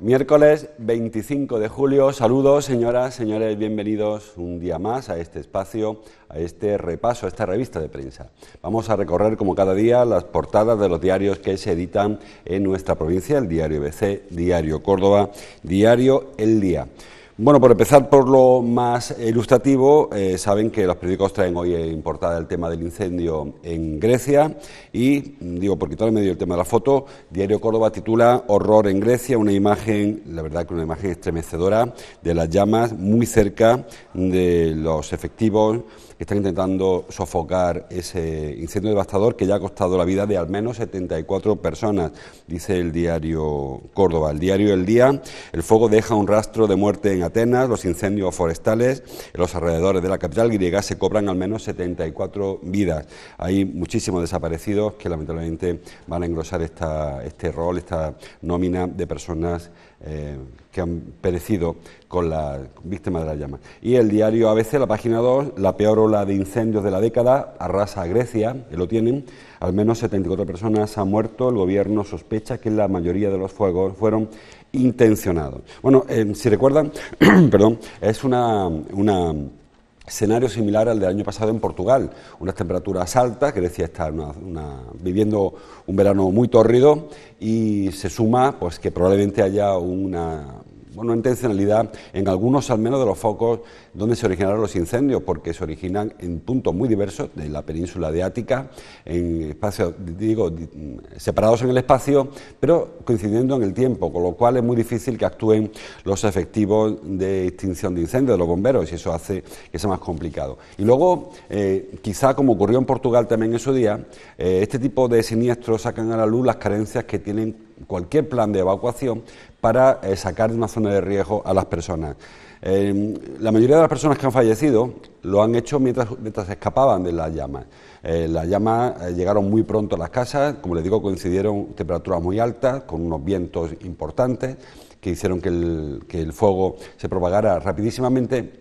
Miércoles 25 de julio, saludos señoras, señores, bienvenidos un día más a este espacio, a este repaso, a esta revista de prensa. Vamos a recorrer como cada día las portadas de los diarios que se editan en nuestra provincia, el diario ABC, diario Córdoba, diario El Día. Bueno, por empezar por lo más ilustrativo, saben que los periódicos traen hoy en portada el tema del incendio en Grecia y, digo, por quitar en medio el tema de la foto, Diario Córdoba titula Horror en Grecia, una imagen, la verdad que una imagen estremecedora de las llamas muy cerca de los efectivos que están intentando sofocar ese incendio devastador que ya ha costado la vida de al menos 74 personas, dice el diario Córdoba. El diario El Día, el fuego deja un rastro de muerte en Atenas, los incendios forestales en los alrededores de la capital griega se cobran al menos 74 vidas. Hay muchísimos desaparecidos que lamentablemente van a engrosar este rol, esta nómina de personas que han perecido con las víctimas de las llamas. Y el diario ABC, la página 2, la peor ola de incendios de la década, arrasa a Grecia, que lo tienen, al menos 74 personas han muerto, el gobierno sospecha que la mayoría de los fuegos fueron intencionados. Bueno, si recuerdan, perdón, es un escenario similar al del año pasado en Portugal, unas temperaturas altas, Grecia está viviendo un verano muy tórrido y se suma pues que probablemente haya una intencionalidad en algunos al menos de los focos donde se originaron los incendios, porque se originan en puntos muy diversos de la península de Ática, en espacios, separados en el espacio, pero coincidiendo en el tiempo, con lo cual es muy difícil que actúen los efectivos de extinción de incendios, de los bomberos, y eso hace que sea más complicado. Y luego, quizá como ocurrió en Portugal también en su día, este tipo de siniestros sacan a la luz las carencias que tienen cualquier plan de evacuación para sacar de una zona de riesgo a las personas. La mayoría de las personas que han fallecido lo han hecho mientras escapaban de las llamas. Las llamas llegaron muy pronto a las casas, como les digo, coincidieron temperaturas muy altas, con unos vientos importantes que hicieron que el fuego se propagara rapidísimamente.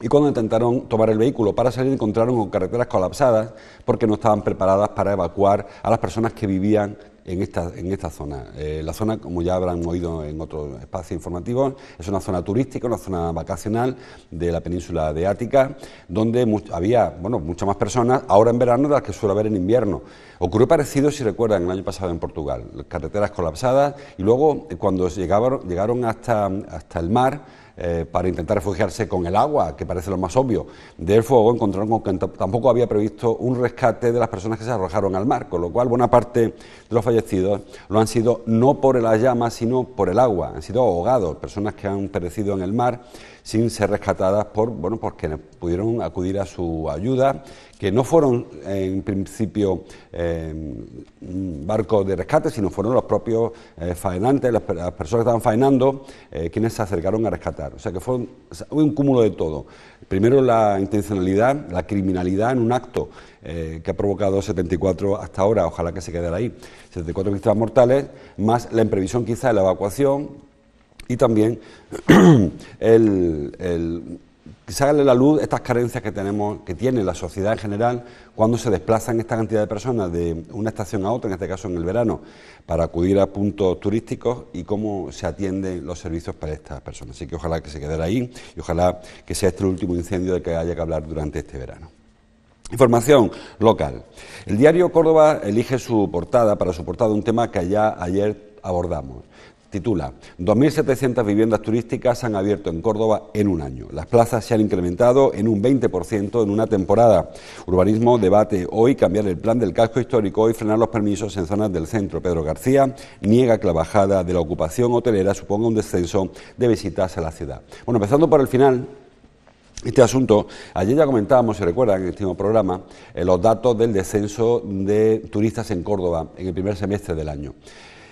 Y cuando intentaron tomar el vehículo para salir, encontraron con carreteras colapsadas porque no estaban preparadas para evacuar a las personas que vivían en esta zona. La zona, como ya habrán oído en otros espacios informativos, es una zona turística, una zona vacacional de la península de Ática, donde había muchas más personas ahora en verano de las que suele haber en invierno. Ocurrió parecido, si recuerdan, el año pasado en Portugal, carreteras colapsadas y luego cuando llegaron hasta el mar, para intentar refugiarse con el agua, que parece lo más obvio, del fuego, encontraron que tampoco había previsto un rescate de las personas que se arrojaron al mar, con lo cual buena parte de los fallecidos lo han sido no por las llamas, sino por el agua, han sido ahogados, personas que han perecido en el mar sin ser rescatadas porque pudieron acudir a su ayuda, que no fueron en principio barcos de rescate, sino fueron los propios faenantes, las personas que estaban faenando, quienes se acercaron a rescatar. O sea que fue un cúmulo de todo. Primero la intencionalidad, la criminalidad en un acto que ha provocado 74 hasta ahora, ojalá que se quedara ahí, 74 víctimas mortales, más la imprevisión quizá de la evacuación y también que se haga a la luz estas carencias que tiene la sociedad en general cuando se desplazan esta cantidad de personas de una estación a otra, en este caso en el verano, para acudir a puntos turísticos y cómo se atienden los servicios para estas personas. Así que ojalá que se quedara ahí y ojalá que sea este el último incendio del que haya que hablar durante este verano. Información local. El diario Córdoba elige para su portada un tema que ya ayer abordamos. Titula, 2.700 viviendas turísticas se han abierto en Córdoba en un año. Las plazas se han incrementado en un 20% en una temporada. Urbanismo debate hoy cambiar el plan del casco histórico y frenar los permisos en zonas del centro. Pedro García niega que la bajada de la ocupación hotelera suponga un descenso de visitas a la ciudad. Bueno, empezando por el final. Este asunto, ayer ya comentábamos, si recuerdan, en el último programa, los datos del descenso de turistas en Córdoba en el primer semestre del año.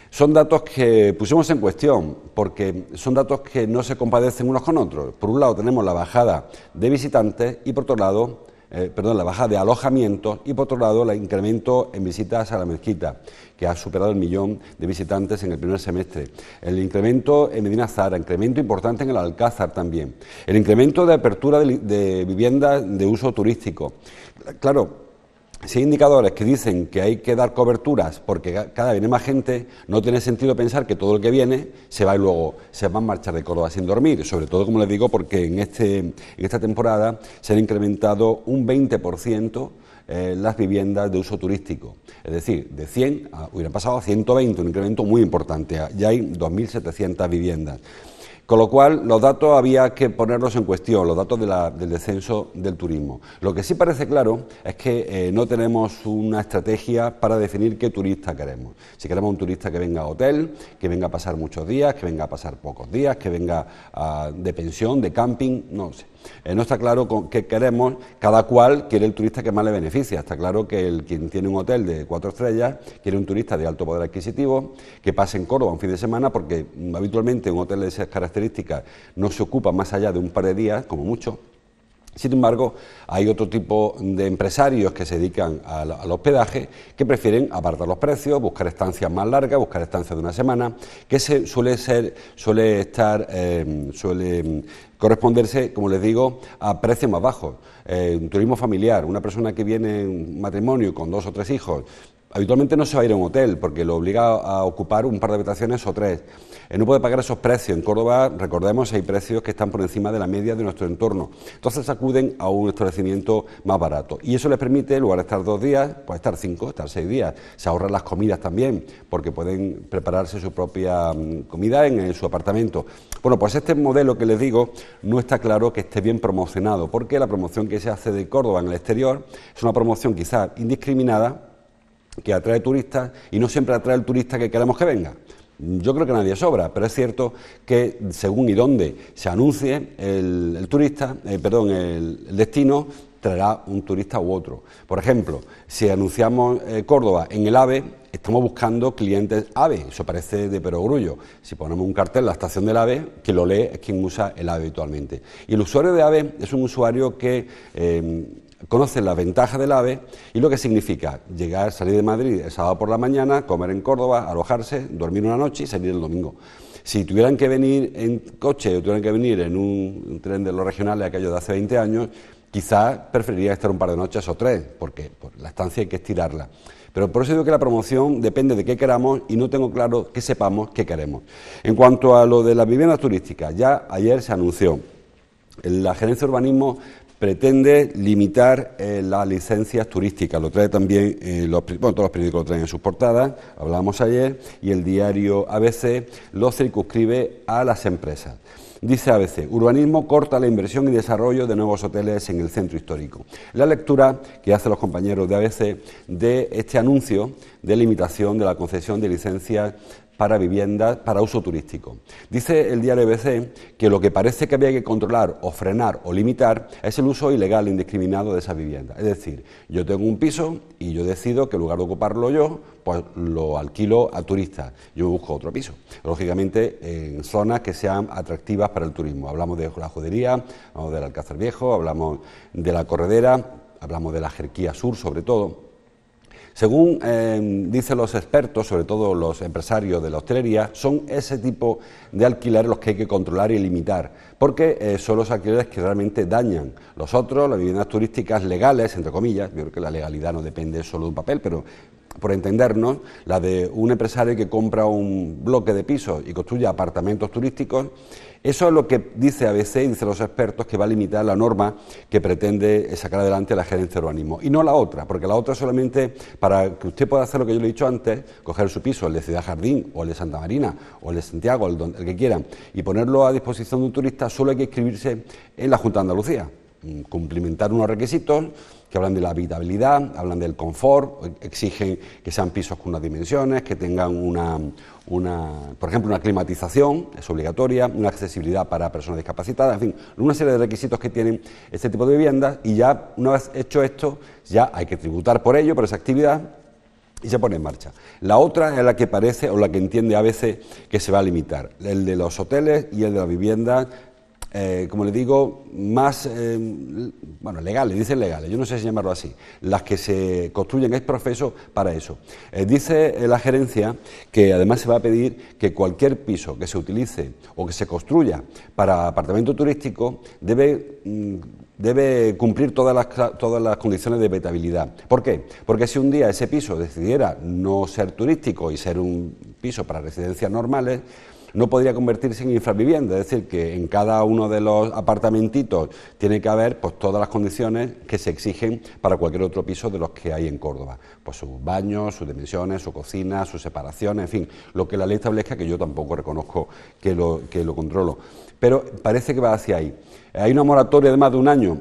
Son datos que pusimos en cuestión, porque son datos que no se compadecen unos con otros. Por un lado tenemos la bajada de visitantes y por otro lado, la bajada de alojamientos y por otro lado el incremento en visitas a la mezquita, que ha superado el 1.000.000 de visitantes en el primer semestre. El incremento en Medina Zahara, incremento importante en el Alcázar también. El incremento de apertura de viviendas de uso turístico. Claro, Si hay indicadores que dicen que hay que dar coberturas porque cada vez viene más gente, no tiene sentido pensar que todo el que viene se va y luego se va a marchar de Córdoba sin dormir, sobre todo, como les digo, porque en esta temporada se han incrementado un 20% las viviendas de uso turístico, es decir, de 100 hubieran pasado a 120, un incremento muy importante, ya hay 2.700 viviendas. Con lo cual, los datos había que ponerlos en cuestión, los datos del descenso del turismo. Lo que sí parece claro es que no tenemos una estrategia para definir qué turista queremos. Si queremos un turista que venga a hotel, que venga a pasar muchos días, que venga a pasar pocos días, que venga de pensión, de camping, no sé. No está claro qué queremos, cada cual quiere el turista que más le beneficia. Está claro que quien tiene un hotel de 4 estrellas quiere un turista de alto poder adquisitivo que pase en Córdoba un fin de semana, porque habitualmente un hotel de esas características no se ocupa más allá de un par de días, como mucho. Sin embargo, hay otro tipo de empresarios que se dedican al hospedaje que prefieren apartar los precios, buscar estancias más largas, buscar estancias de una semana, que suele corresponderse, como les digo, a precios más bajos. Un turismo familiar, una persona que viene en un matrimonio con 2 o 3 hijos, habitualmente no se va a ir a un hotel porque lo obliga a ocupar un par de habitaciones o 3. No puede pagar esos precios. En Córdoba, recordemos, hay precios que están por encima de la media de nuestro entorno. Entonces acuden a un establecimiento más barato. Y eso les permite, en lugar de estar 2 días, pues estar 5, estar 6 días. Se ahorran las comidas también, porque pueden prepararse su propia comida en su apartamento. Bueno, pues este modelo que les digo no está claro que esté bien promocionado, porque la promoción que se hace de Córdoba en el exterior es una promoción quizás indiscriminada, que atrae turistas y no siempre atrae el turista que queremos que venga. Yo creo que nadie sobra, pero es cierto que según y dónde se anuncie el destino, traerá un turista u otro. Por ejemplo, si anunciamos Córdoba en el AVE, estamos buscando clientes AVE, eso parece de perogrullo. Si ponemos un cartel en la estación del AVE, quien lo lee es quien usa el AVE habitualmente. Y el usuario de AVE es un usuario que conoce las ventajas del AVE y lo que significa salir de Madrid el sábado por la mañana, comer en Córdoba, alojarse, dormir una noche y salir el domingo. Si tuvieran que venir en coche o tuvieran que venir en un tren de los regionales, aquello de hace 20 años, quizás preferiría estar un par de noches o 3, porque la estancia hay que estirarla. Pero por eso digo que la promoción depende de qué queramos y no tengo claro que sepamos qué queremos. En cuanto a lo de las viviendas turísticas, ya ayer se anunció, la Gerencia de Urbanismo pretende limitar las licencias turísticas, lo trae también, todos los periódicos lo traen en sus portadas, hablábamos ayer, y el diario ABC lo circunscribe a las empresas. Dice ABC, urbanismo corta la inversión y desarrollo de nuevos hoteles en el centro histórico. La lectura que hacen los compañeros de ABC de este anuncio de limitación de la concesión de licencias para viviendas para uso turístico. Dice el diario ABC que lo que parece que había que controlar o frenar o limitar es el uso ilegal e indiscriminado de esas viviendas. Es decir, yo tengo un piso y yo decido que en lugar de ocuparlo yo, pues lo alquilo a turistas. Yo busco otro piso. Lógicamente en zonas que sean atractivas para el turismo. Hablamos de la Judería, hablamos del Alcázar Viejo, hablamos de la Corredera, hablamos de la Jerquía Sur sobre todo. Según dicen los expertos, sobre todo los empresarios de la hostelería, son ese tipo de alquileres los que hay que controlar y limitar, porque son los alquileres que realmente dañan. Los otros, las viviendas turísticas legales, entre comillas, yo creo que la legalidad no depende solo de un papel, pero por entendernos, la de un empresario que compra un bloque de pisos y construye apartamentos turísticos, eso es lo que dice ABC y dice los expertos que va a limitar la norma que pretende sacar adelante la Gerencia de Urbanismo. Y no la otra, porque la otra solamente para que usted pueda hacer lo que yo le he dicho antes, coger su piso, el de Ciudad Jardín o el de Santa Marina o el de Santiago, el que quieran, y ponerlo a disposición de un turista, solo hay que inscribirse en la Junta de Andalucía, cumplimentar unos requisitos que hablan de la habitabilidad, hablan del confort, exigen que sean pisos con unas dimensiones, que tengan por ejemplo, una climatización, es obligatoria, una accesibilidad para personas discapacitadas, en fin, una serie de requisitos que tienen este tipo de viviendas y ya una vez hecho esto, ya hay que tributar por ello, por esa actividad, y se pone en marcha. La otra es la que parece, o la que entiende a veces que se va a limitar, el de los hoteles y el de las viviendas, como le digo, más, legales, dicen legales, yo no sé si llamarlo así, las que se construyen ex profeso para eso. Dice la gerencia que además se va a pedir que cualquier piso que se utilice o que se construya para apartamento turístico debe debe cumplir todas las condiciones de habitabilidad. ¿Por qué? Porque si un día ese piso decidiera no ser turístico y ser un piso para residencias normales, no podría convertirse en infravivienda, es decir, que en cada uno de los apartamentitos tiene que haber pues todas las condiciones que se exigen para cualquier otro piso de los que hay en Córdoba, pues sus baños, sus dimensiones, su cocina, sus separaciones, en fin, lo que la ley establezca, que yo tampoco reconozco que lo controlo, pero parece que va hacia ahí. Hay una moratoria de más de un año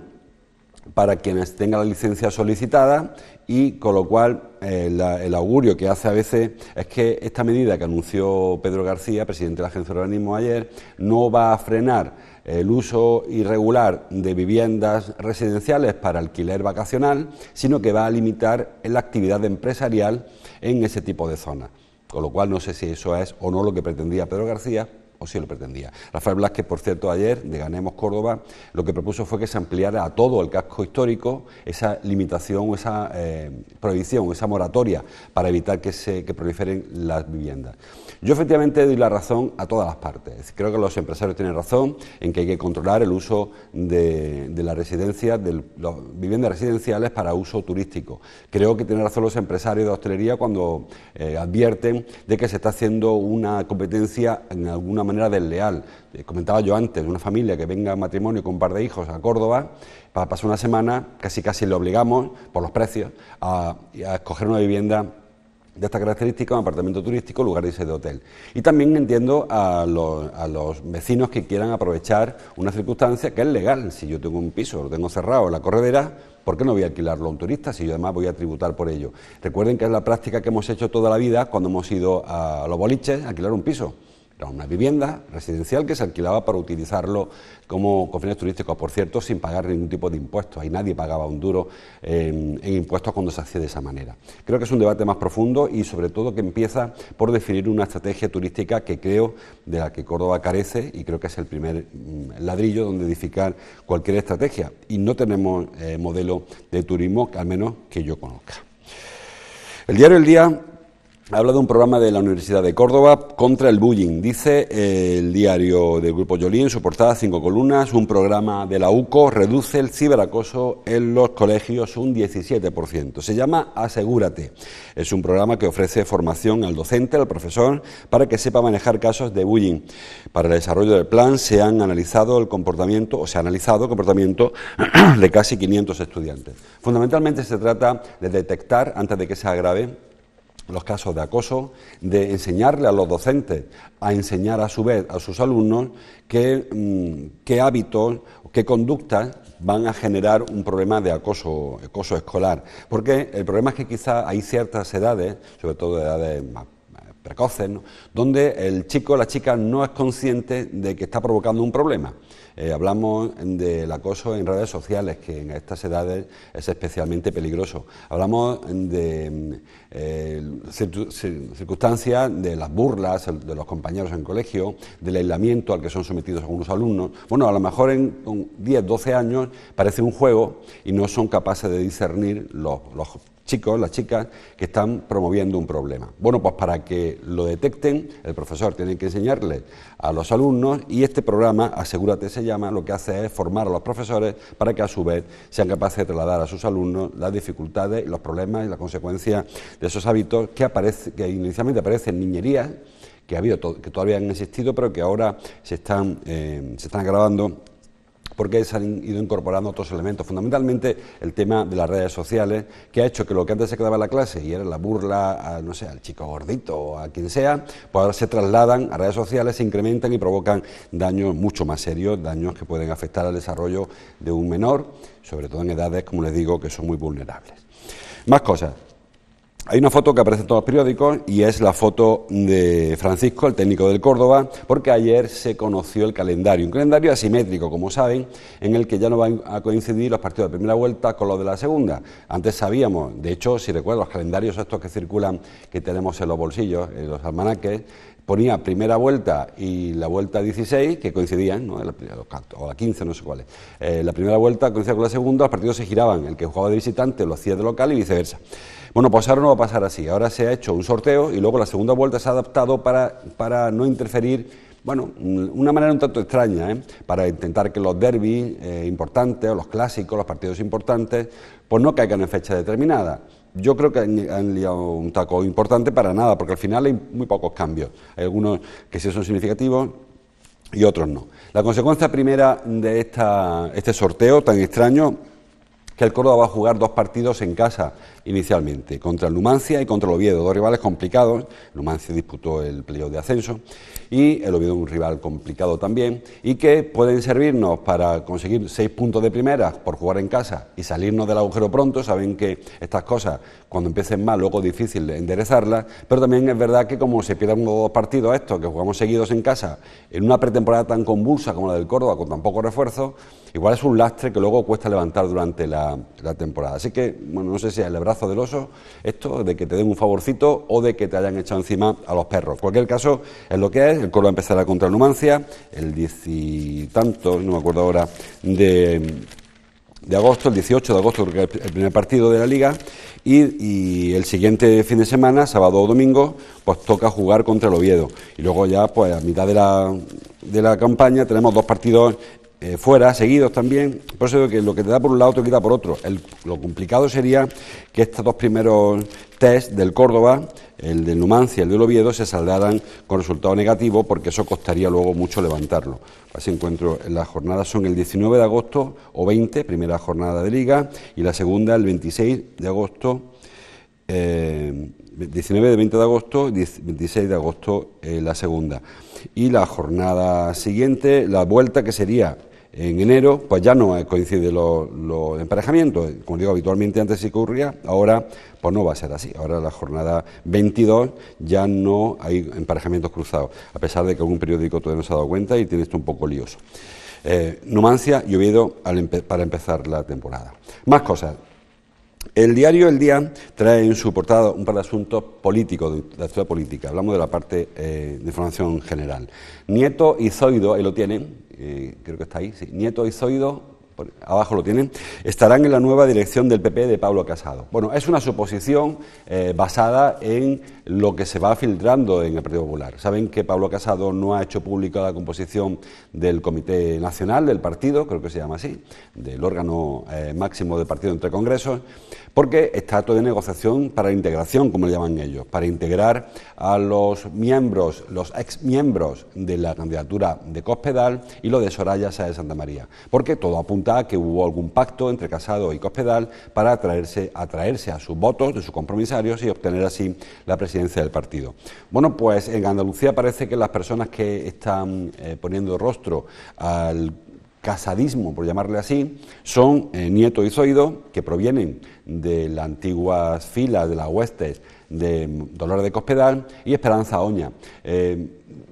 para quienes tengan la licencia solicitada y con lo cual el augurio que hace a veces es que esta medida que anunció Pedro García, presidente de la Agencia de Urbanismo ayer, no va a frenar el uso irregular de viviendas residenciales para alquiler vacacional, sino que va a limitar la actividad empresarial en ese tipo de zonas. Con lo cual no sé si eso es o no lo que pretendía Pedro García, o si lo pretendía. Rafael Blázquez, por cierto, ayer, de Ganemos Córdoba, lo que propuso fue que se ampliara a todo el casco histórico esa limitación o esa prohibición, esa moratoria para evitar que proliferen las viviendas. Yo efectivamente doy la razón a todas las partes. Creo que los empresarios tienen razón en que hay que controlar el uso de las residencias, de las viviendas residenciales para uso turístico. Creo que tienen razón los empresarios de hostelería cuando advierten de que se está haciendo una competencia en alguna manera desleal. Comentaba yo antes de una familia que venga a matrimonio con un par de hijos a Córdoba, para pasar una semana casi le obligamos, por los precios, a escoger una vivienda de esta característica, un apartamento turístico, en lugar de irse de hotel. Y también entiendo a los vecinos que quieran aprovechar una circunstancia que es legal. Si yo tengo un piso, lo tengo cerrado en la corredera, ¿por qué no voy a alquilarlo a un turista si yo además voy a tributar por ello? Recuerden que es la práctica que hemos hecho toda la vida cuando hemos ido a los boliches a alquilar un piso. Era una vivienda residencial que se alquilaba para utilizarlo con fines turísticos, por cierto, sin pagar ningún tipo de impuestos. Ahí nadie pagaba un duro en impuestos cuando se hacía de esa manera. Creo que es un debate más profundo y sobre todo que empieza por definir una estrategia turística que creo de la que Córdoba carece y creo que es el primer ladrillo donde edificar cualquier estrategia. Y no tenemos modelo de turismo, al menos que yo conozca. El diario El Día habla de un programa de la Universidad de Córdoba contra el bullying. Dice el diario del Grupo Joly en su portada, 5 columnas, un programa de la UCO reduce el ciberacoso en los colegios un 17%. Se llama Asegúrate. Es un programa que ofrece formación al docente, al profesor, para que sepa manejar casos de bullying. Para el desarrollo del plan se ha analizado el comportamiento de casi 500 estudiantes. Fundamentalmente se trata de detectar, antes de que se agrave, los casos de acoso, de enseñarle a los docentes a enseñar a su vez a sus alumnos qué hábitos, qué conductas van a generar un problema de acoso escolar. Porque el problema es que quizá hay ciertas edades, sobre todo edades más precoces, ¿no?, donde el chico o la chica no es consciente de que está provocando un problema. Hablamos del acoso en redes sociales, que en estas edades es especialmente peligroso. Hablamos de circunstancias de las burlas de los compañeros en colegio, del aislamiento al que son sometidos algunos alumnos. Bueno, a lo mejor con 10, 12 años parece un juego y no son capaces de discernir los chicos, las chicas, que están promoviendo un problema. Bueno, pues para que lo detecten, el profesor tiene que enseñarles a los alumnos y este programa, Asegúrate se llama, lo que hace es formar a los profesores para que a su vez sean capaces de trasladar a sus alumnos las dificultades, los problemas y las consecuencias de esos hábitos que inicialmente aparecen niñerías, que todavía han existido, pero que ahora se están agravando, porque se han ido incorporando otros elementos, fundamentalmente el tema de las redes sociales, que ha hecho que lo que antes se quedaba en la clase y era la burla al chico gordito o a quien sea, pues ahora se trasladan a redes sociales, se incrementan y provocan daños mucho más serios, daños que pueden afectar al desarrollo de un menor, sobre todo en edades, como les digo, que son muy vulnerables. Más cosas. Hay una foto que aparece en todos los periódicos y es la foto de Francisco, el técnico del Córdoba, porque ayer se conoció el calendario, un calendario asimétrico, como saben, en el que ya no van a coincidir los partidos de primera vuelta con los de la segunda. Antes sabíamos, de hecho, si recuerdo, los calendarios estos que circulan, que tenemos en los bolsillos, en los almanaques, ponía primera vuelta y la vuelta 16, que coincidían, ¿no?, o la 15, no sé cuál es. La primera vuelta coincidía con la segunda, los partidos se giraban, el que jugaba de visitante lo hacía de local y viceversa. Bueno, pues ahora no va a pasar así, ahora se ha hecho un sorteo y luego la segunda vuelta se ha adaptado para no interferir bueno, una manera un tanto extraña, para intentar que los derbis importantes, o los clásicos, los partidos importantes, pues no caigan en fecha determinada. Yo creo que han liado un taco importante para nada, porque al final hay muy pocos cambios. Hay algunos que sí son significativos y otros no. La consecuencia primera de este sorteo tan extraño, que el Córdoba va a jugar 2 partidos en casa inicialmente, contra el Numancia y contra el Oviedo, 2 rivales complicados. El Numancia disputó el playoff de ascenso y el Oviedo un rival complicado también, y que pueden servirnos para conseguir 6 puntos de primera por jugar en casa y salirnos del agujero pronto. Saben que estas cosas, cuando empiecen mal, luego es difícil enderezarlas, pero también es verdad que como se pierden 2 partidos estos que jugamos seguidos en casa, en una pretemporada tan convulsa como la del Córdoba, con tan pocos refuerzos, igual es un lastre que luego cuesta levantar durante la temporada. Así que, bueno, no sé si es el brazo del oso esto, de que te den un favorcito o de que te hayan echado encima a los perros. En cualquier caso, es lo que es. El Córdoba empezará contra el Numancia el 10 y tanto, no me acuerdo ahora, de agosto, el 18 de agosto, creo que es el primer partido de la Liga, y el siguiente fin de semana, sábado o domingo, pues toca jugar contra el Oviedo. Y luego ya, pues a mitad de la campaña, tenemos 2 partidos fuera, seguidos también. Por eso digo que lo que te da por un lado te quita por otro. Lo complicado sería que estos 2 primeros test del Córdoba, el del Numancia y el del Oviedo, se saldaran con resultado negativo, porque eso costaría luego mucho levantarlo. Así encuentro, las jornadas son el 19 de agosto o 20, primera jornada de Liga, y la segunda el 26 de agosto, 19 de 20 de agosto, 26 de agosto la segunda. Y la jornada siguiente, la vuelta, que sería en enero, pues ya no coincide los emparejamientos. Como digo, habitualmente antes sí ocurría, ahora pues no va a ser así. Ahora la jornada 22 ya no hay emparejamientos cruzados, a pesar de que algún periódico todavía no se ha dado cuenta y tiene esto un poco lioso. Numancia y Oviedo para empezar la temporada. Más cosas. El diario El Día trae en su portada un par de asuntos políticos, de la actualidad política. Hablamos de la parte de información general. Nieto y Zoido, ahí lo tienen, creo que está ahí, sí. Nieto y Zoido, abajo lo tienen, estarán en la nueva dirección del PP de Pablo Casado. Bueno, es una suposición basada en lo que se va filtrando en el Partido Popular. Saben que Pablo Casado no ha hecho pública la composición del Comité Nacional del partido, creo que se llama así, del órgano máximo del partido entre congresos, porque está todo de negociación para integración, como le llaman ellos, para integrar a los miembros, los exmiembros de la candidatura de Cospedal y lo de Soraya Sáez de Santa María, porque todo apunta a que hubo algún pacto entre Casado y Cospedal para atraerse a sus votos de sus compromisarios y obtener así la presidencia del partido. Bueno, pues en Andalucía parece que las personas que están poniendo rostro al casadismo, por llamarle así, son Nieto y Zoido, que provienen de las antiguas filas de las huestes de Dolores de Cospedal, y Esperanza Oña.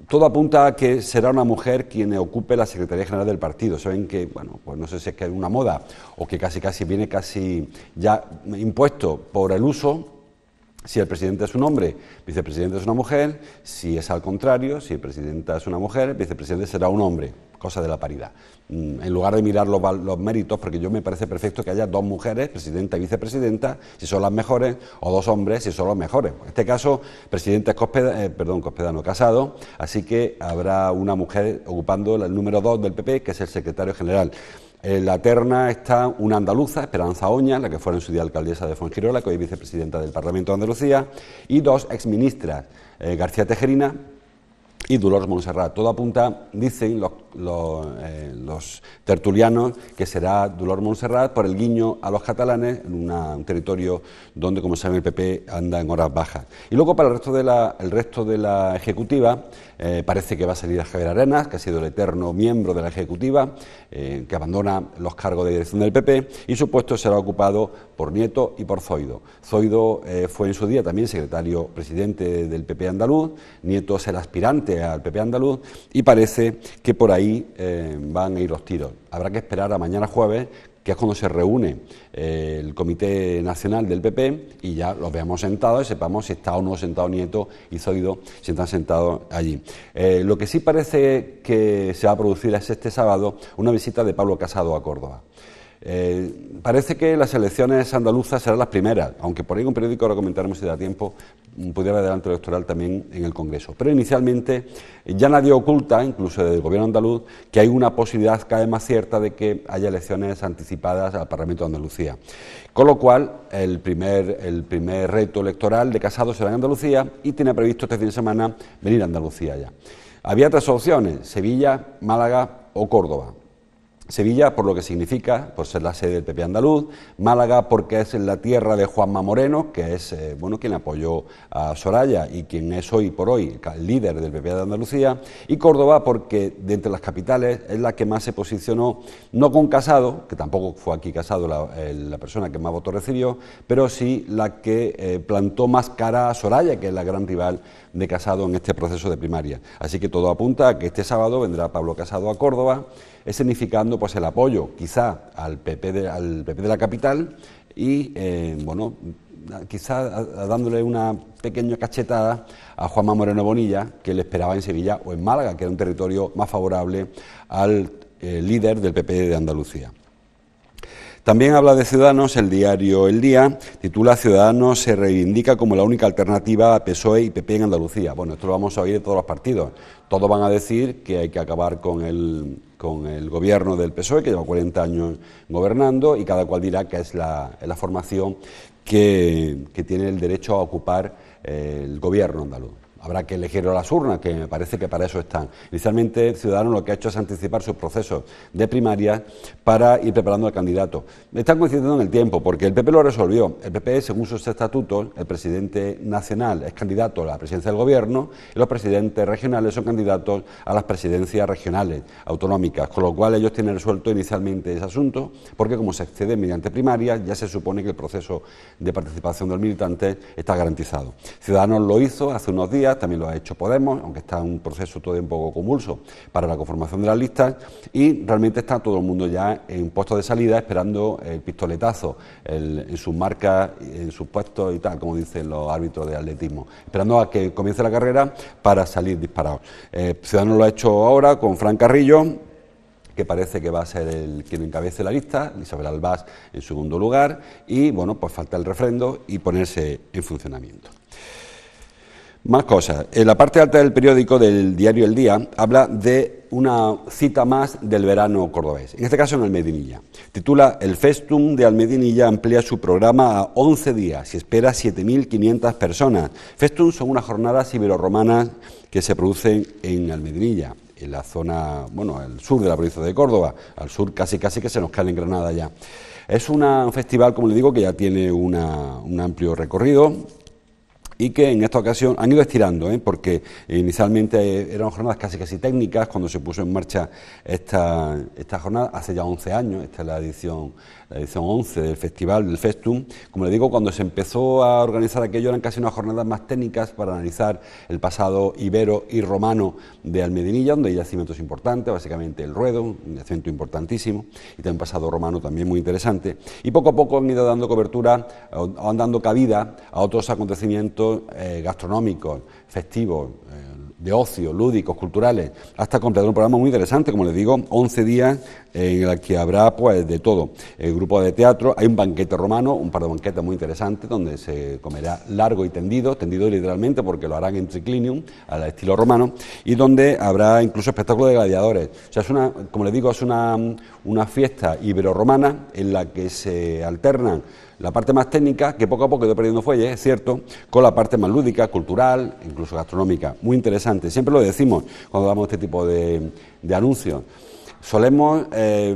Todo apunta a que será una mujer quien ocupe la Secretaría General del partido. Saben que, bueno, pues no sé si es que es una moda o que casi viene ya impuesto por el uso. Si el presidente es un hombre, vicepresidente es una mujer. Si es al contrario, si el presidenta es una mujer, el vicepresidente será un hombre, cosa de la paridad. En lugar de mirar los méritos, porque yo me parece perfecto que haya 2 mujeres, presidenta y vicepresidenta, si son las mejores, o 2 hombres, si son los mejores. En este caso, presidente es Cospedano, Casado, así que habrá una mujer ocupando el número 2 del PP, que es el secretario general. En la terna está una andaluza, Esperanza Oña, la que fuera en su día alcaldesa de Fuengirola, que hoy es vicepresidenta del Parlamento de Andalucía, y 2 exministras, García Tejerina y Dolors Montserrat. Todo apunta, dicen los tertulianos, que será Dolors Montserrat por el guiño a los catalanes, en un territorio donde, como saben, el PP anda en horas bajas. Y luego, para el resto de la ejecutiva, parece que va a salir a Javier Arenas, que ha sido el eterno miembro de la ejecutiva, que abandona los cargos de dirección del PP, y su puesto será ocupado por Nieto y por Zoido. Zoido fue en su día también secretario presidente del PP andaluz, Nieto es el aspirante al PP andaluz, y parece que por ahí van a ir los tiros. Habrá que esperar a mañana jueves, que es cuando se reúne el Comité Nacional del PP, y ya los veamos sentados y sepamos si está o no sentado Nieto y Zoido, si están sentados allí. Lo que sí parece que se va a producir es este sábado una visita de Pablo Casado a Córdoba. Parece que las elecciones andaluzas serán las primeras, aunque por ahí en un periódico, ahora comentaremos si da tiempo, pudiera haber adelanto electoral también en el Congreso. Pero inicialmente ya nadie oculta, incluso desde el gobierno andaluz, que hay una posibilidad cada vez más cierta de que haya elecciones anticipadas al Parlamento de Andalucía. Con lo cual, el primer reto electoral de Casado será en Andalucía y tiene previsto este fin de semana venir a Andalucía ya. Había tres opciones: Sevilla, Málaga o Córdoba. Sevilla, por lo que significa, por ser la sede del PP andaluz; Málaga, porque es la tierra de Juanma Moreno, que es quien apoyó a Soraya y quien es hoy por hoy el líder del PP de Andalucía; y Córdoba, porque de entre las capitales es la que más se posicionó, no con Casado, que tampoco fue aquí Casado la persona que más votos recibió, pero sí la que plantó más cara a Soraya, que es la gran rival de Casado en este proceso de primaria. Así que todo apunta a que este sábado vendrá Pablo Casado a Córdoba, escenificando pues el apoyo quizá al PP de la capital y quizá dándole una pequeña cachetada a Juanma Moreno Bonilla, que le esperaba en Sevilla o en Málaga, que era un territorio más favorable al líder del PP de Andalucía. También habla de Ciudadanos, el diario El Día, titula "Ciudadanos se reivindica como la única alternativa a PSOE y PP en Andalucía". Bueno, esto lo vamos a oír de todos los partidos. Todos van a decir que hay que acabar con el gobierno del PSOE, que lleva 40 años gobernando, y cada cual dirá que es la formación que tiene el derecho a ocupar el gobierno andaluz. Habrá que elegirlo a las urnas, que me parece que para eso están. Inicialmente, Ciudadanos lo que ha hecho es anticipar sus procesos de primaria para ir preparando al candidato. Están coincidiendo en el tiempo, porque el PP lo resolvió. El PP, según sus estatutos, el presidente nacional es candidato a la presidencia del gobierno y los presidentes regionales son candidatos a las presidencias regionales autonómicas, con lo cual ellos tienen resuelto inicialmente ese asunto, porque como se accede mediante primarias, ya se supone que el proceso de participación del militante está garantizado. Ciudadanos lo hizo hace unos días, también lo ha hecho Podemos, aunque está en un proceso todavía un poco convulso para la conformación de las listas, y realmente está todo el mundo ya en puestos de salida esperando el pistoletazo en sus marcas, en sus puestos y tal, como dicen los árbitros de atletismo, esperando a que comience la carrera para salir disparados. Ciudadanos lo ha hecho ahora con Fran Carrillo, que parece que va a ser quien encabece la lista, Isabel Albás en segundo lugar, y bueno, pues falta el refrendo y ponerse en funcionamiento. Más cosas. En la parte alta del periódico del diario El Día habla de una cita más del verano cordobés, en este caso en Almedinilla. Titula "El Festum de Almedinilla amplía su programa a 11 días y espera 7.500 personas". Festum son unas jornadas ibero-romanas que se producen en Almedinilla, en la zona, al sur de la provincia de Córdoba, al sur casi que se nos cae en Granada ya. Es un festival, como le digo, que ya tiene un amplio recorrido, y que en esta ocasión han ido estirando, porque inicialmente eran jornadas casi técnicas cuando se puso en marcha esta jornada, hace ya 11 años, esta es la edición 11 del festival, del Festum. Como le digo, cuando se empezó a organizar aquello eran casi unas jornadas más técnicas para analizar el pasado ibero y romano de Almedinilla, donde hay yacimientos importantes, básicamente el Ruedo, un yacimiento importantísimo, y también pasado romano también muy interesante, y poco a poco han ido dando cobertura, o han dando cabida a otros acontecimientos gastronómicos, festivos, de ocio, lúdicos, culturales, hasta completar un programa muy interesante, como les digo, 11 días en el que habrá pues de todo. El grupo de teatro, hay un banquete romano, un par de banquetes muy interesantes, donde se comerá largo y tendido literalmente, porque lo harán en triclinium, al estilo romano, y donde habrá incluso espectáculos de gladiadores. O sea, como les digo, es una fiesta ibero-romana en la que se alternan la parte más técnica, que poco a poco ha ido perdiendo fuelle, es cierto, con la parte más lúdica, cultural, incluso gastronómica. Muy interesante. Siempre lo decimos cuando damos este tipo de anuncios. Solemos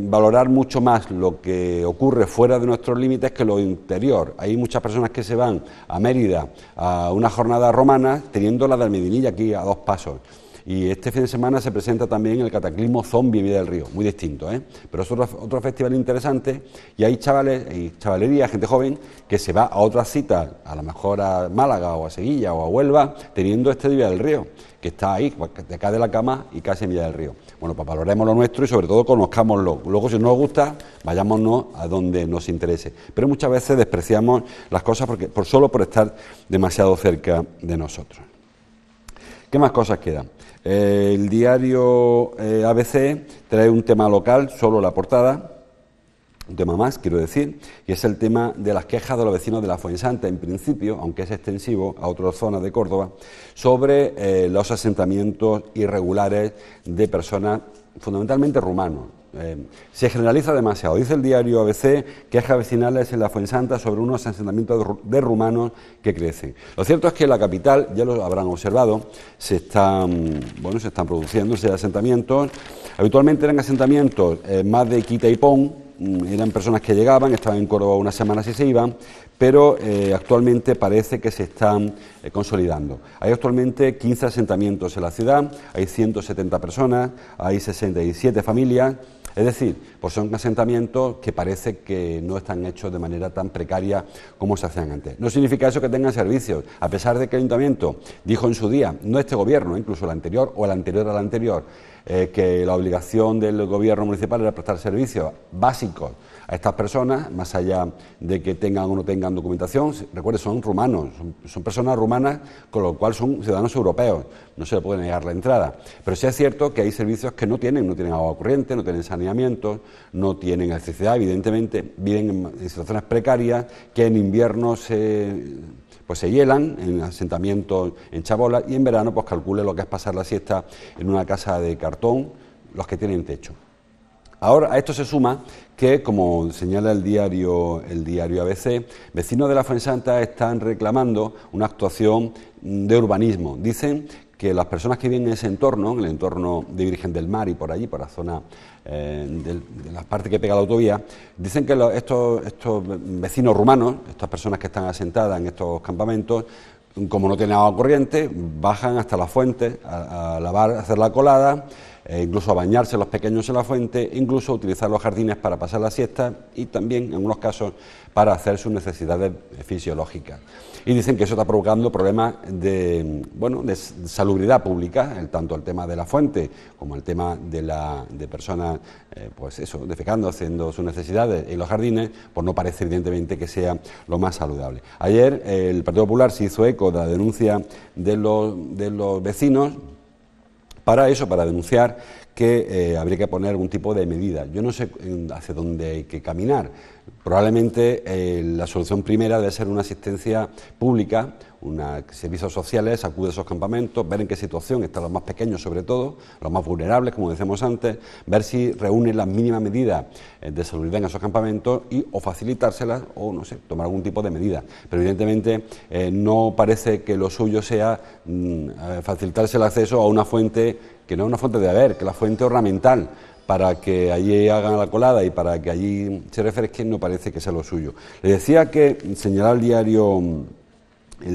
valorar mucho más lo que ocurre fuera de nuestros límites que lo interior. Hay muchas personas que se van a Mérida a una jornada romana teniendo la de Almedinilla aquí a 2 pasos. Y este fin de semana se presenta también el Cataclismo Zombie Vida del Río, muy distinto, pero es otro festival interesante, y hay chavales y chavalería, gente joven, que se va a otras citas, a lo mejor a Málaga o a Sevilla o a Huelva, teniendo este de Vida del Río, que está ahí, de acá de la cama y casi en Vida del Río. Bueno, pues valoremos lo nuestro y sobre todo conozcámoslo. Luego, si no nos gusta, vayámonos a donde nos interese. Pero muchas veces despreciamos las cosas solo por estar demasiado cerca de nosotros. ¿Qué más cosas quedan? El diario ABC trae un tema local, solo la portada, un tema más, quiero decir, y es el tema de las quejas de los vecinos de la Fuensanta, en principio, aunque es extensivo a otras zonas de Córdoba, sobre los asentamientos irregulares de personas, fundamentalmente rumanos. Se generaliza demasiado. Dice el diario ABC, quejas vecinales en la Fuensanta sobre unos asentamientos de rumanos que crecen. Lo cierto es que en la capital, ya lo habrán observado, se están produciendo asentamientos. Habitualmente eran asentamientos más de quita y pon, eran personas que llegaban, estaban en Córdoba unas semanas y se iban, pero actualmente parece que se están consolidando. Hay actualmente 15 asentamientos en la ciudad, hay 170 personas, hay 67 familias. Es decir, pues son asentamientos que parece que no están hechos de manera tan precaria como se hacían antes. No significa eso que tengan servicios, a pesar de que el Ayuntamiento dijo en su día, no este gobierno, incluso el anterior o el anterior al anterior, que la obligación del gobierno municipal era prestar servicios básicos a estas personas, más allá de que tengan o no tengan documentación. Recuerde, son rumanos, son personas rumanas, con lo cual son ciudadanos europeos, no se le puede negar la entrada. Pero sí es cierto que hay servicios que no tienen agua corriente, no tienen saneamiento, no tienen electricidad, evidentemente viven en situaciones precarias, que en invierno se hielan en asentamientos en chabolas, y en verano pues calcule lo que es pasar la siesta en una casa de cartón, los que tienen techo. Ahora, a esto se suma que, como señala el diario ABC, vecinos de la Fuensanta están reclamando una actuación de urbanismo. Dicen que las personas que viven en ese entorno, en el entorno de Virgen del Mar y por allí, por la zona de la parte que pega la autovía, dicen que estos vecinos rumanos, estas personas que están asentadas en estos campamentos, como no tienen agua corriente, bajan hasta las fuentes a lavar, a hacer la colada, incluso a bañarse los pequeños en la fuente, incluso a utilizar los jardines para pasar la siesta y también, en algunos casos, para hacer sus necesidades fisiológicas. Y dicen que eso está provocando problemas de salubridad pública, tanto el tema de la fuente como el tema de personas defecando, haciendo sus necesidades en los jardines, pues no parece evidentemente que sea lo más saludable. Ayer el Partido Popular se hizo eco de la denuncia de los vecinos para denunciar que habría que poner algún tipo de medida. Yo no sé hacia dónde hay que caminar. Probablemente la solución primera debe ser una asistencia pública, servicios sociales, acudir a esos campamentos, ver en qué situación están los más pequeños, sobre todo, los más vulnerables, como decíamos antes, ver si reúnen las mínimas medidas de salubridad en esos campamentos o facilitárselas o, no sé, tomar algún tipo de medida. Pero evidentemente no parece que lo suyo sea facilitarse el acceso a una fuente que no es una fuente de haber, que es la fuente ornamental, para que allí hagan la colada y para que allí se refresquen, no parece que sea lo suyo. Le decía que señalaba el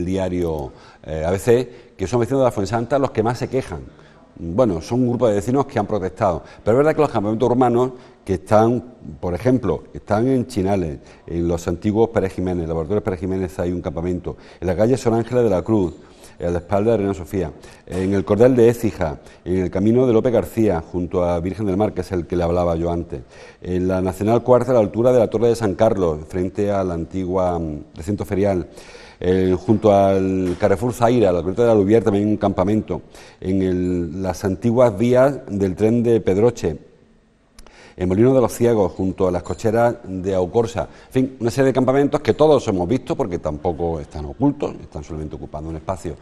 diario ABC que son vecinos de la Fuensanta los que más se quejan. Bueno, son un grupo de vecinos que han protestado, pero es verdad que los campamentos urbanos que están, por ejemplo, están en Chinales, en los antiguos Pérez Jiménez, en Laboratorios Pérez Jiménez hay un campamento, en la calle San Ángeles de la Cruz, a la espalda de Reina Sofía, en el Cordel de Écija, en el camino de López García, junto a Virgen del Mar, que es el que le hablaba yo antes, en la Nacional Cuarta, a la altura de la Torre de San Carlos, frente a la antigua recinto ferial, junto al Carrefour Zaira, a la Cruz de la Lubier, también un campamento, en las antiguas vías del tren de Pedroche, en Molino de los Ciegos, junto a las cocheras de Aucorsa. En fin, una serie de campamentos que todos hemos visto porque tampoco están ocultos, están solamente ocupando un espacio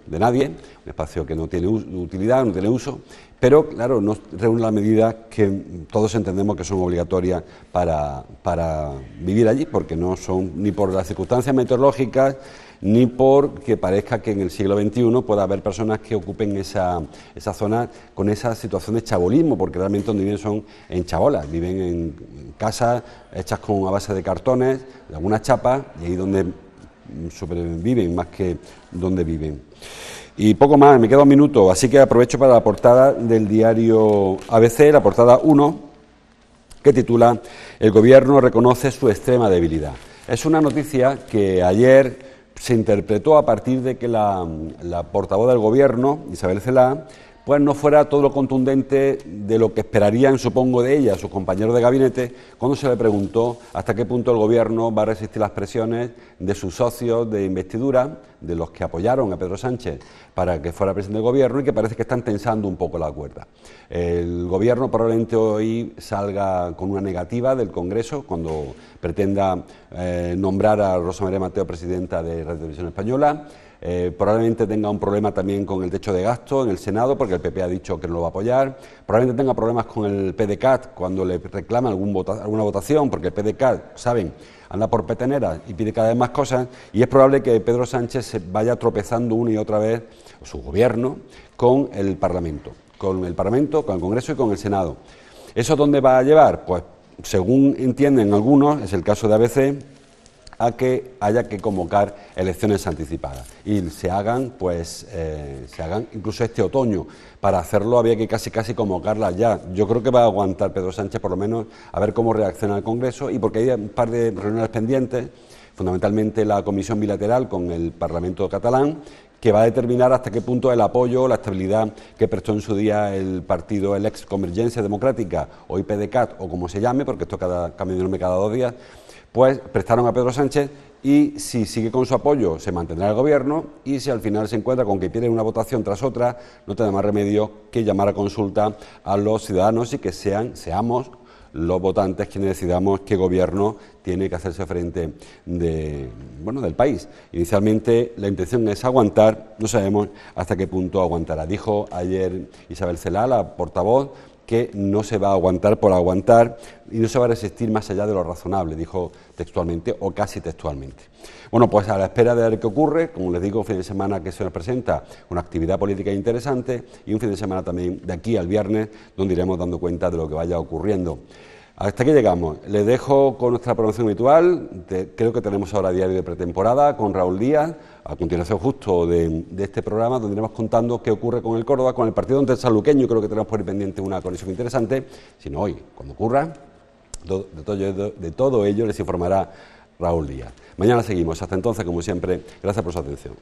de nadie, un espacio que no tiene utilidad, no tiene uso, pero claro, no reúne las medidas que todos entendemos que son obligatorias para vivir allí, porque no son ni por las circunstancias meteorológicas, ni porque parezca que en el siglo XXI pueda haber personas que ocupen esa zona con esa situación de chabolismo, porque realmente donde viven son en chabolas, viven en casas hechas a base de cartones, de algunas chapas, y ahí donde sobreviven más que donde viven. Y poco más, me queda un minuto, así que aprovecho para la portada del diario ABC, la portada 1, que titula "El Gobierno reconoce su extrema debilidad". Es una noticia que ayer se interpretó a partir de que la portavoz del Gobierno, Isabel Celaá, pues no fuera todo lo contundente de lo que esperarían, supongo, de ella, sus compañeros de gabinete, cuando se le preguntó hasta qué punto el Gobierno va a resistir las presiones de sus socios de investidura, de los que apoyaron a Pedro Sánchez para que fuera presidente del Gobierno y que parece que están tensando un poco la cuerda. El Gobierno probablemente hoy salga con una negativa del Congreso cuando pretenda nombrar a Rosa María Mateo presidenta de Radio Televisión Española. Probablemente tenga un problema también con el techo de gasto en el Senado, porque el PP ha dicho que no lo va a apoyar. Probablemente tenga problemas con el PDeCAT cuando le reclama alguna votación, porque el PDeCAT, saben, anda por peteneras y pide cada vez más cosas, y es probable que Pedro Sánchez se vaya tropezando una y otra vez, o su gobierno, con el Parlamento, con el Congreso y con el Senado. ¿Eso dónde va a llevar? Pues, según entienden algunos, es el caso de ABC, a que haya que convocar elecciones anticipadas y se hagan incluso este otoño. Para hacerlo había que casi convocarlas ya. Yo creo que va a aguantar Pedro Sánchez por lo menos a ver cómo reacciona el Congreso, y porque hay un par de reuniones pendientes, fundamentalmente la comisión bilateral con el Parlamento catalán, que va a determinar hasta qué punto el apoyo, la estabilidad que prestó en su día el partido, el ex Convergencia Democrática, o PDeCAT, o como se llame, porque esto cambia de nombre cada 2 días, pues prestaron a Pedro Sánchez, y si sigue con su apoyo se mantendrá el Gobierno, y si al final se encuentra con que pierde una votación tras otra, no tendrá más remedio que llamar a consulta a los ciudadanos y que seamos los votantes quienes decidamos qué Gobierno tiene que hacerse frente del país. Inicialmente la intención es aguantar, no sabemos hasta qué punto aguantará. Dijo ayer Isabel Celaá, la portavoz, que no se va a aguantar por aguantar y no se va a resistir más allá de lo razonable, dijo textualmente o casi textualmente. Bueno, pues a la espera de ver qué ocurre, como les digo, un fin de semana que se nos presenta una actividad política interesante, y un fin de semana también de aquí al viernes, donde iremos dando cuenta de lo que vaya ocurriendo. Hasta aquí llegamos. Les dejo con nuestra programación habitual. Creo que tenemos ahora diario de pretemporada con Raúl Díaz, a continuación justo de este programa, donde iremos contando qué ocurre con el Córdoba, con el partido ante el Sanluqueño. Creo que tenemos por ahí pendiente una conexión interesante. Si no hoy, cuando ocurra, de todo ello les informará Raúl Díaz. Mañana seguimos. Hasta entonces, como siempre, gracias por su atención.